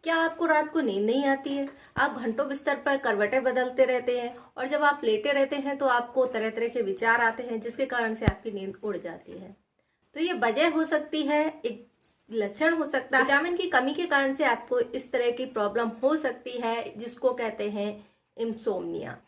क्या आपको रात को नींद नहीं आती है? आप घंटों बिस्तर पर करवटें बदलते रहते हैं और जब आप लेटे रहते हैं तो आपको तरह तरह के विचार आते हैं जिसके कारण से आपकी नींद उड़ जाती है। तो ये वजह हो सकती है, एक लक्षण हो सकता है। विटामिन की कमी के कारण से आपको इस तरह की प्रॉब्लम हो सकती है जिसको कहते हैं इंसोम्निया।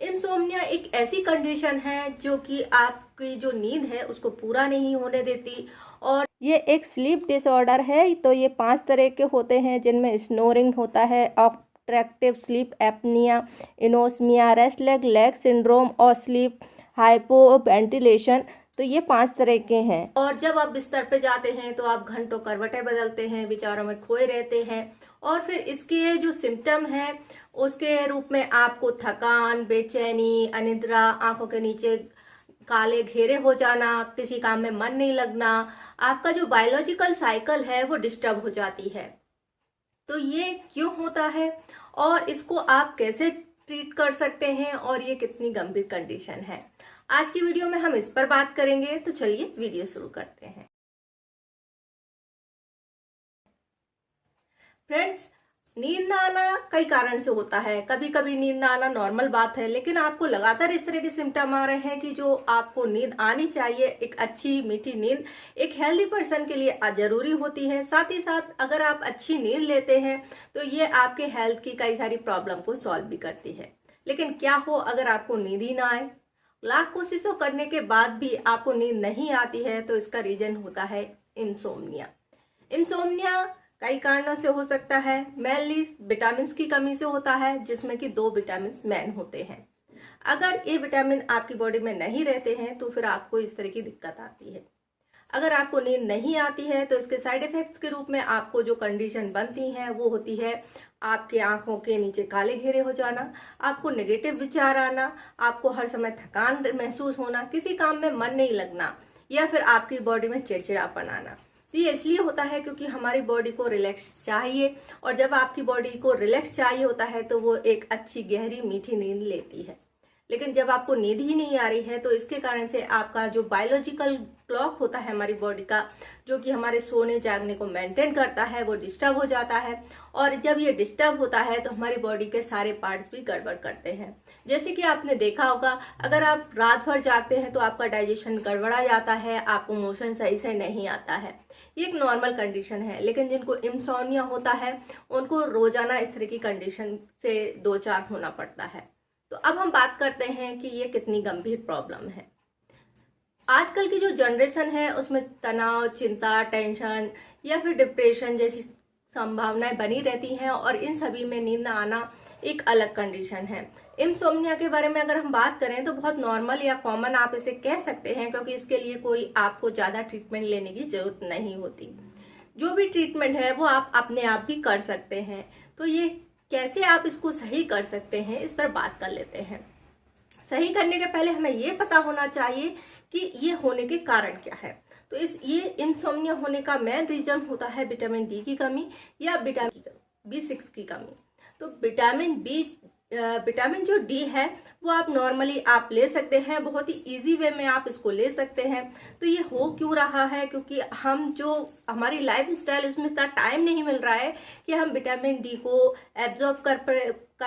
इंसोम्निया एक ऐसी कंडीशन है जो कि आपकी जो नींद है उसको पूरा नहीं होने देती और ये एक स्लीप डिसऑर्डर है। तो ये 5 तरह के होते हैं जिनमें स्नोरिंग होता है, obstructive sleep apnoea, anosmia, restless leg syndrome और स्लीप हाइपोवेंटिलेशन। तो ये 5 तरह के हैं। और जब आप बिस्तर पे जाते हैं तो आप घंटों करवटें बदलते हैं, विचारों में खोए रहते हैं और फिर इसके जो सिम्टम है उसके रूप में आपको थकान, बेचैनी, अनिद्रा, आंखों के नीचे काले घेरे हो जाना, किसी काम में मन नहीं लगना, आपका जो बायोलॉजिकल साइकिल है वो डिस्टर्ब हो जाती है। तो ये क्यों होता है और इसको आप कैसे ट्रीट कर सकते हैं और ये कितनी गंभीर कंडीशन है, आज की वीडियो में हम इस पर बात करेंगे। तो चलिए वीडियो शुरू करते हैं। फ्रेंड्स, नींद ना आना कई कारण से होता है। कभी कभी नींद ना आना नॉर्मल बात है, लेकिन आपको लगातार इस तरह के सिम्टम आ रहे हैं कि जो आपको नींद आनी चाहिए, एक अच्छी मीठी नींद एक हेल्दी पर्सन के लिए जरूरी होती है। साथ ही साथ अगर आप अच्छी नींद लेते हैं तो ये आपके हेल्थ की कई सारी प्रॉब्लम को सॉल्व भी करती है। लेकिन क्या हो अगर आपको नींद ही ना आए? लाख कोशिशों करने के बाद भी आपको नींद नहीं आती है तो इसका रीजन होता है इंसोम्निया। इंसोम्निया कई कारणों से हो सकता है। मेनली विटामिन की कमी से होता है, जिसमें कि 2 विटामिन मेन होते हैं। अगर ये विटामिन आपकी बॉडी में नहीं रहते हैं तो फिर आपको इस तरह की दिक्कत आती है। अगर आपको नींद नहीं आती है तो इसके साइड इफेक्ट्स के रूप में आपको जो कंडीशन बनती है वो होती है आपके आंखों के नीचे काले घेरे हो जाना, आपको नेगेटिव विचार आना, आपको हर समय थकान महसूस होना, किसी काम में मन नहीं लगना या फिर आपकी बॉडी में चिड़चिड़ापन आना। तो ये इसलिए होता है क्योंकि हमारी बॉडी को रिलैक्स चाहिए और जब आपकी बॉडी को रिलैक्स चाहिए होता है तो वो एक अच्छी गहरी मीठी नींद लेती है। लेकिन जब आपको नींद ही नहीं आ रही है तो इसके कारण से आपका जो बायोलॉजिकल क्लॉक होता है हमारी बॉडी का, जो कि हमारे सोने जागने को मेंटेन करता है, वो डिस्टर्ब हो जाता है। और जब ये डिस्टर्ब होता है तो हमारी बॉडी के सारे पार्ट्स भी गड़बड़ करते हैं। जैसे कि आपने देखा होगा, अगर आप रात भर जागते हैं तो आपका डाइजेशन गड़बड़ा जाता है, आपको मोशन सही से नहीं आता है। ये एक नॉर्मल कंडीशन है। लेकिन जिनको इंसोम्निया होता है उनको रोजाना इस तरह की कंडीशन से 2-4 होना पड़ता है। तो अब हम बात करते हैं कि ये कितनी गंभीर प्रॉब्लम है। आजकल की जो जनरेशन है उसमें तनाव, चिंता, टेंशन या फिर डिप्रेशन जैसी संभावनाएं बनी रहती हैं और इन सभी में नींद न आना एक अलग कंडीशन है। इंसोम्निया के बारे में अगर हम बात करें तो बहुत नॉर्मल या कॉमन आप इसे कह सकते हैं, क्योंकि इसके लिए कोई आपको ज्यादा ट्रीटमेंट लेने की जरूरत नहीं होती। जो भी ट्रीटमेंट है वो आप अपने आप भी कर सकते हैं। तो ये कैसे आप इसको सही कर सकते हैं इस पर बात कर लेते हैं। सही करने के पहले हमें ये पता होना चाहिए कि ये होने के कारण क्या है। तो ये इंसोम्निया होने का मेन रीजन होता है विटामिन डी की कमी या विटामिन B6 की कमी। तो विटामिन जो डी है वो आप नॉर्मली आप ले सकते हैं, बहुत ही इजी वे में आप इसको ले सकते हैं। तो ये हो क्यों रहा है? क्योंकि हमारी लाइफ स्टाइल उसमें इतना टाइम नहीं मिल रहा है कि हम विटामिन डी को एब्जॉर्ब कर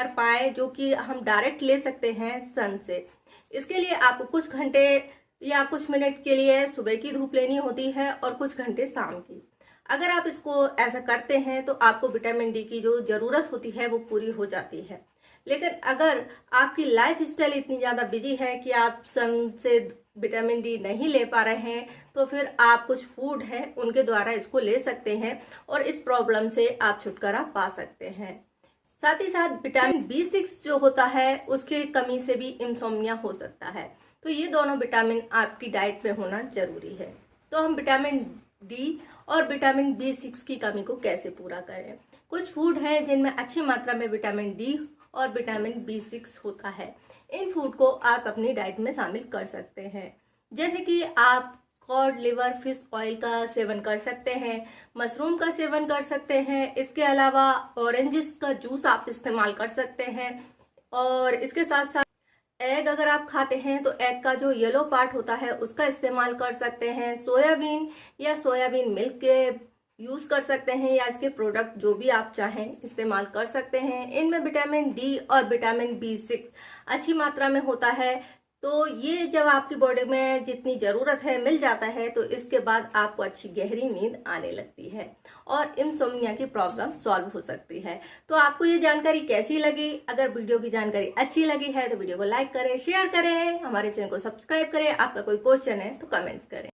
पाए, जो कि हम डायरेक्ट ले सकते हैं सन से। इसके लिए आपको कुछ घंटे या कुछ मिनट के लिए सुबह की धूप लेनी होती है और कुछ घंटे शाम की। अगर आप इसको ऐसा करते हैं तो आपको विटामिन डी की जो जरूरत होती है वो पूरी हो जाती है। लेकिन अगर आपकी लाइफ स्टाइल इतनी ज्यादा बिजी है कि आप सन से विटामिन डी नहीं ले पा रहे हैं तो फिर आप कुछ फूड है उनके द्वारा इसको ले सकते हैं और इस प्रॉब्लम से आप छुटकारा पा सकते हैं। साथ ही साथ विटामिन B6 जो होता है उसकी कमी से भी इंसोम्निया हो सकता है। तो ये दोनों विटामिन आपकी डाइट में होना जरूरी है। तो हम विटामिन डी और विटामिन B6 की कमी को कैसे पूरा करें? कुछ फूड है जिनमें अच्छी मात्रा में विटामिन डी और विटामिन B6 होता है। इन फूड को आप अपनी डाइट में शामिल कर सकते हैं। जैसे कि आप कॉड लिवर फिश ऑयल का सेवन कर सकते हैं, मशरूम का सेवन कर सकते हैं। इसके अलावा ऑरेंजेस का जूस आप इस्तेमाल कर सकते हैं और इसके साथ साथ एग अगर आप खाते हैं तो एग का जो येलो पार्ट होता है उसका इस्तेमाल कर सकते हैं। सोयाबीन या सोयाबीन मिल्क के यूज कर सकते हैं या इसके प्रोडक्ट जो भी आप चाहें इस्तेमाल कर सकते हैं। इनमें विटामिन डी और विटामिन B6 अच्छी मात्रा में होता है, तो ये जब आपकी बॉडी में जितनी ज़रूरत है मिल जाता है तो इसके बाद आपको अच्छी गहरी नींद आने लगती है और इंसोम्निया की प्रॉब्लम सॉल्व हो सकती है। तो आपको ये जानकारी कैसी लगी? अगर वीडियो की जानकारी अच्छी लगी है तो वीडियो को लाइक करें, शेयर करें, हमारे चैनल को सब्सक्राइब करें। आपका कोई क्वेश्चन है तो कमेंट्स करें।